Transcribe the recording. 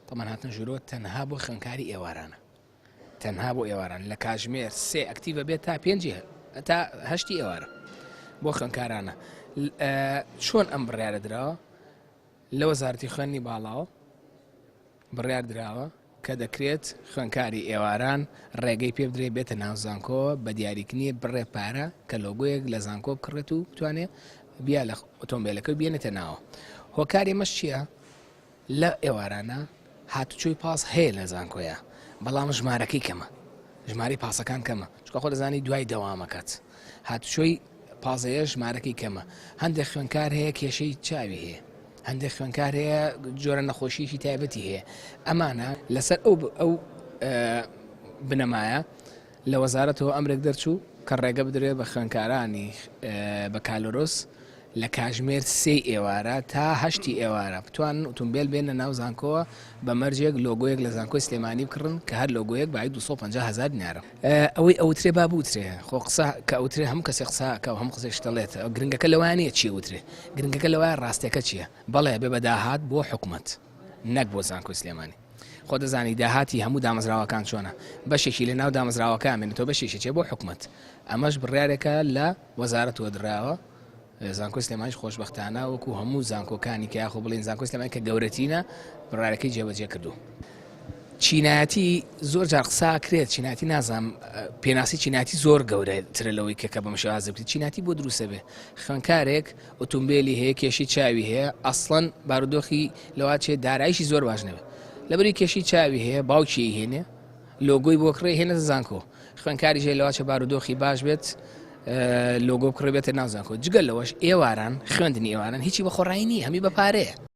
طبعا هاتن ژورۆ تەنها بۆ خوێندکاری ئێوارانە، تەنها بۆ ئێواران لە کاتژمێر 3 ئەکتیڤە بێت تا 5 تا 8 ئێوارە بۆ خوێندکارانە. چۆن ئەم بڕیارە درراوە لە وەزارەتی خوێندنی باڵاوە بڕیار دراوە کە دەکرێت خوێندکاری ئێواران ڕێگەی پێ بدرێت بێتە ناو زانکۆ بە دیاریکردنی بڕێ پارە کە لۆگۆیەک لە زانکۆ بکڕێت و بتوانێت بیا لە ئۆتۆمبیلەکە بێنێتە ناوە. هۆکاری مەش چییە؟ لە ئێوارانە هاتوچۆی پاس هەیە لە زانکۆیە، بەڵام ژمارەکەی کەمە، ژماری پاسەکان کەمە، چکە خۆ دەزانی دوای دەوامەکەت هاتوچۆی پازەیە ژمارەکەی کەمە. هەندێک خوێندکار هەیە کێشەی چاوی هەیە، هەندێک خوێندکار هەیە جۆرە نەخۆشیشی تایبەتی هەیە. ئەمانە لەسەر ئەو بنەمایە لە وەزارەتەوە ئەمرێک دەرچوو کە ڕێگە بدرێت بە خوێندکارانی بە کالۆرۆس لە کاتژمێر 3 ئێوارە تا 8 ئێوارە بتوان ئۆتۆمبیل بێنە ناو زانکۆوە بە مەرجێک لۆگۆیەک لە زانکۆی سلێمانی بکڕن کە هەر لۆگۆیەک بای 250,000 دینارە. ئەوەی ئەوترێ با بوترێ خۆ قسە کە ئەوترێ هەموو کەسێ قساکە و هەموو قسێک دەڵێت گرنگەکە لەوانەیە چی وترێ، گرنگەکە لەوایە ڕاستیەکە چییە؟ بەڵێ بێ بەداهات بۆ حکوومەت نەک بۆ زانکۆی سلێمانی. خۆ دەزانی داهاتی هەموو دامەزراوەکان چۆنە، بەشێکی لە ناو دامەزراوەکان بێنێتەوە بەشێکی بۆ حکوومەت. ئەمەش بڕیارێکە لە وەزارەتەوە درراوە. زانکۆی سلێمانیش خۆشبەختانە وەکو هەموو زانکۆکانی کە یاخۆ بڵێن زانکۆی سلێمانی کە گەورەترینە بڕارەکەی جێبەجێ کردو. چینایەتی زۆر جار قسا کرێت، چیناتی نازانم پێناسی چیناتی زۆر گەورەترە لەوەی کە بەم شێوازە بکرێت. چیناتی بۆ دروستە بێ خوێندکارێک ئۆتۆمبیلی هەیە کێشی چاوی هەیە ئەسڵەن بارودۆخی لەوا چێت دارایشی زۆر باش نەبێت، لەبەری کێشی چاوی هەیە باوکی هێنێ لۆگۆی بۆ کڕێ هێنە زانکۆ، خوێندکاری ژێ لەوا چێ بارودۆخی باش بێت لۆگۆ بکڕێت بێتە ناو زانکۆ. جگەل لەوەش ئێواران خوێندنی ئێواران هیچی بە خۆڕایی نییە، هەمی بە پارەیە.